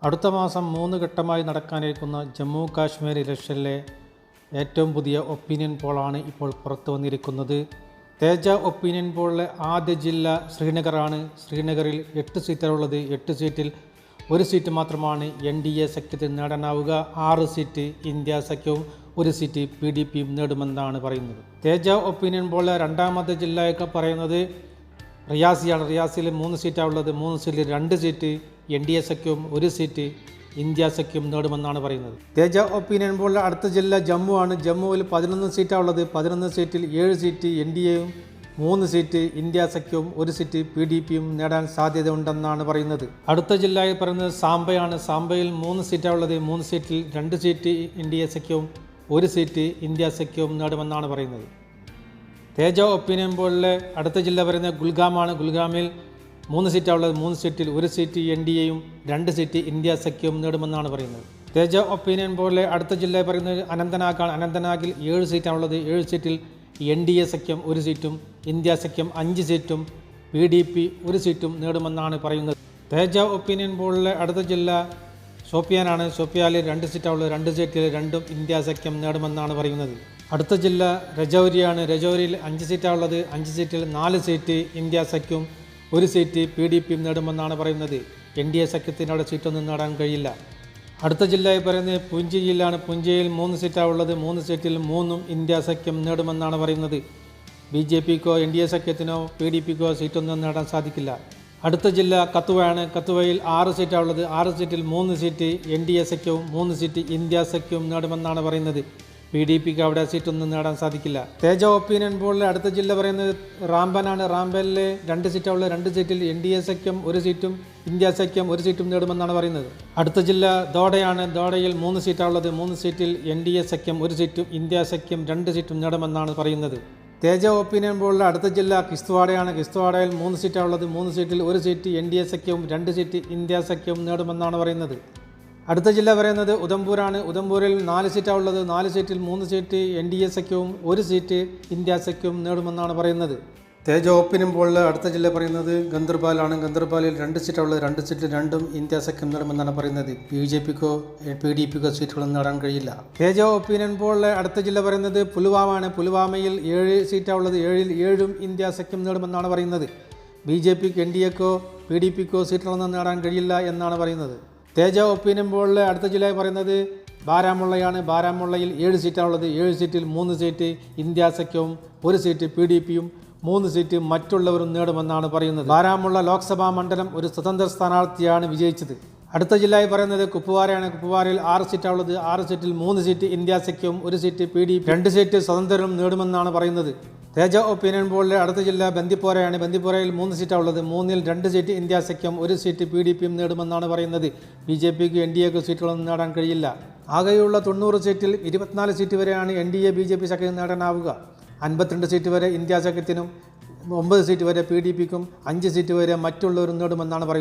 അടുത്ത മാസം 3 ഘട്ടമായി നടക്കാനിരിക്കുന്ന ജമ്മു കാശ്മീർ ഇലക്ഷനിലെ ഏറ്റവും പുതിയ ഒപ്പീനിയൻ പോളാണ് ഇപ്പോൾ പുറത്തു വന്നിരിക്കുന്നത്. തേജ ഒപ്പീനിയൻ പോളിലെ ആദ്യ ജില്ല ശ്രീനഗറാണ്. ശ്രീനഗറിൽ 8 സീറ്റാണുള്ളത്. 8 സീറ്റിൽ 1 സീറ്റ് മാത്രമാണ് NDA സഖ്യത്തിന് നേടാനാവുക. 6 സീറ്റ് ഇന്ത്യ സഖ്യവും 1 സീറ്റ് PDPയും നേടുമെന്നാണ് പറയുന്നത്. തേജ ഒപ്പീനിയൻ പോളിലെ രണ്ടാമത്തെ ജില്ലയൊക്കെ പറയുന്നത് റിയാസിയാണ്. റിയാസിൽ 3 സീറ്റാണുള്ളത്. 3 സീറ്റിൽ 2 സീറ്റ് NDA സഖ്യവും 1 സീറ്റ് ഇന്ത്യ സഖ്യവും നേടുമെന്നാണ് പറയുന്നത്. തേജ ഒപ്പീനിയൻ പോളിലെ അടുത്ത ജില്ല ജമ്മു ആണ്. ജമ്മുവിൽ 11 സീറ്റാണുള്ളത്. 11 സീറ്റിൽ 7 സീറ്റ് NDAയും 3 സീറ്റ് ഇന്ത്യ സഖ്യവും 1 സീറ്റ് PDPയും നേടാൻ സാധ്യതയുണ്ടെന്നാണ് പറയുന്നത്. അടുത്ത ജില്ലയായി പറയുന്നത് സാംബയാണ്. സാംബയിൽ 3 സീറ്റാണുള്ളത്. 3 സീറ്റിൽ 2 സീറ്റ് NDA സഖ്യവും 1 സീറ്റ് ഇന്ത്യ സഖ്യവും നേടുമെന്നാണ് പറയുന്നത്. തേജ ഒപ്പീനിയൻ പോളിലെ അടുത്ത ജില്ല പറയുന്നത് ഗുൽഗാമാണ്. ഗുൽഗാമിൽ 3 സീറ്റാണുള്ളത്. 3 സീറ്റിൽ 1 സീറ്റ് NDAയും 2 സീറ്റ് ഇന്ത്യ സഖ്യവും നേടുമെന്നാണ് പറയുന്നത്. തേജ ഒപ്പീനിയൻ പോളിലെ അടുത്ത ജില്ല പറയുന്നത് അനന്തനാഗാണ്. അനന്തനാഗിൽ 7 സീറ്റാണുള്ളത്. 7 സീറ്റിൽ NDA സഖ്യം 1 സീറ്റും ഇന്ത്യ സഖ്യം 5 സീറ്റും PDP 1 സീറ്റും നേടുമെന്നാണ് പറയുന്നത്. തേജ ഒപ്പീനിയൻ പോളിലെ അടുത്ത ജില്ല ഷോപ്പിയാനാണ്. ഷോപ്പിയാനിൽ 2 സീറ്റാണുള്ളത്. 2 സീറ്റിൽ 2ഉം ഇന്ത്യ സഖ്യം നേടുമെന്നാണ് പറയുന്നത്. അടുത്ത ജില്ല രജൗരിയാണ്. രജൗരിയിൽ 5 സീറ്റാണുള്ളത്. 5 സീറ്റിൽ 4 സീറ്റ് ഇന്ത്യ സഖ്യവും 1 സീറ്റ് PDPയും നേടുമെന്നാണ് പറയുന്നത്. NDA സഖ്യത്തിന് അവിടെ സീറ്റൊന്നും നേടാൻ കഴിയില്ല. അടുത്ത ജില്ലയായി പറയുന്നത് പുഞ്ചി ജില്ലയാണ്. പുഞ്ചിയിൽ 3 സീറ്റാണുള്ളത്. 3 സീറ്റിൽ 3ഉം ഇന്ത്യ സഖ്യം നേടുമെന്നാണ് പറയുന്നത്. BJPക്കോ NDA സഖ്യത്തിനോ PDPക്കോ സീറ്റൊന്നും നേടാൻ സാധിക്കില്ല. അടുത്ത ജില്ല കത്തുവയാണ്. കത്തുവയിൽ 6 സീറ്റാണുള്ളത്. 6 സീറ്റിൽ 3 സീറ്റ് NDA സഖ്യവും 3 സീറ്റ് ഇന്ത്യ സഖ്യവും നേടുമെന്നാണ് പറയുന്നത്. PDPക്ക് അവിടെ സീറ്റൊന്നും നേടാൻ സാധിക്കില്ല. തേജ ഒപ്പീനിയൻ പോളിലെ അടുത്ത ജില്ല പറയുന്നത് റാംബനാണ്. റാംബനിൽ 2 സീറ്റാണുള്ളത്. 2 സീറ്റിൽ NDA സഖ്യം 1 സീറ്റും ഇന്ത്യ സഖ്യം 1 സീറ്റും നേടുമെന്നാണ് പറയുന്നത്. അടുത്ത ജില്ല ദോഡയാണ്. ദോഡയിൽ 3 സീറ്റാണുള്ളത്. 3 സീറ്റിൽ NDA സഖ്യം 1 സീറ്റും ഇന്ത്യ സഖ്യം 2 സീറ്റും നേടുമെന്നാണ് പറയുന്നത്. തേജ ഒപ്പീനിയൻ പോളിലെ അടുത്ത ജില്ല കിസ്ത്വാഡയാണ്. കിസ്ത്വാഡയിൽ 3 സീറ്റാണുള്ളത്. 3 സീറ്റിൽ 1 സീറ്റ് NDA സഖ്യവും 2 സീറ്റ് ഇന്ത്യ സഖ്യവും നേടുമെന്നാണ് പറയുന്നത്. അടുത്ത ജില്ല പറയുന്നത് ഉധംപൂരാണ്. ഉധംപൂരിൽ 4 സീറ്റാണുള്ളത്. 4 സീറ്റിൽ 3 സീറ്റ് NDA സഖ്യവും 1 സീറ്റ് ഇന്ത്യ സഖ്യവും നേടുമെന്നാണ് പറയുന്നത്. തേജ ഒപ്പീനിയൻ പോളിലെ അടുത്ത ജില്ല പറയുന്നത് ഗന്ദർബാലാണ്. ഗന്ദർബാലിൽ 2 സീറ്റാണുള്ളത്. 2 സീറ്റിൽ 2ഉം ഇന്ത്യ സഖ്യം നേടുമെന്നാണ് പറയുന്നത്. BJPക്കോ PDPക്കോ സീറ്റുകളൊന്നും നേടാൻ കഴിയില്ല. തേജ ഒപ്പീനിയൻ പോളിലെ അടുത്ത ജില്ല പറയുന്നത് പുൽവാമയാണ്. പുൽവാമയിൽ 7 സീറ്റാണുള്ളത്. 7ൽ 7ഉം ഇന്ത്യ സഖ്യം നേടുമെന്നാണ് പറയുന്നത്. BJPക്ക് NDAക്കോ PDPക്കോ സീറ്റുകളൊന്നും നേടാൻ കഴിയില്ല എന്നാണ് പറയുന്നത്. തേജ ഒപ്പീനിയൻ പോളിലെ അടുത്ത ജില്ലയായി പറയുന്നത് ബാരാമുള്ളയാണ്. ബാരാമുള്ളയിൽ 7 സീറ്റാണുള്ളത്. 7 സീറ്റിൽ 3 സീറ്റ് ഇന്ത്യ സഖ്യവും 1 സീറ്റ് PDPയും 3 സീറ്റ് മറ്റുള്ളവരും നേടുമെന്നാണ് പറയുന്നത്. ബാരാമുള്ള ലോക്സഭാ മണ്ഡലം ഒരു സ്വതന്ത്ര സ്ഥാനാർത്ഥിയാണ് വിജയിച്ചത്. അടുത്ത ജില്ലയായി പറയുന്നത് കുപ്വാരയാണ്. കുപ്വാരയിൽ 6 സീറ്റാണുള്ളത്. 6 സീറ്റിൽ 3 സീറ്റ് ഇന്ത്യ സഖ്യവും 1 സീറ്റ് PDP 2 സീറ്റ് സ്വതന്ത്രരും നേടുമെന്നാണ് പറയുന്നത്. തേജ ഒപ്പീനിയൻ പോളിലെ അടുത്ത ജില്ല ബന്ദിപ്പോരയാണ്. ബന്ദിപ്പോരയിൽ 3 സീറ്റാണുള്ളത്. 3ൽ 2 സീറ്റ് ഇന്ത്യ സഖ്യം 1 സീറ്റ് PDPയും നേടുമെന്നാണ് പറയുന്നത്. BJPക്ക് NDAക്ക് സീറ്റുകളൊന്നും നേടാൻ കഴിയില്ല. ആകെയുള്ള 90 സീറ്റിൽ 24 സീറ്റ് വരെയാണ് NDA BJP സഖ്യം നേടാനാവുക. 52 സീറ്റ് വരെ ഇന്ത്യ സഖ്യത്തിനും 9 സീറ്റ് വരെ PDPക്കും 5 സീറ്റ് വരെ മറ്റുള്ളവരും നേടുമെന്നാണ് പറയുന്നത്.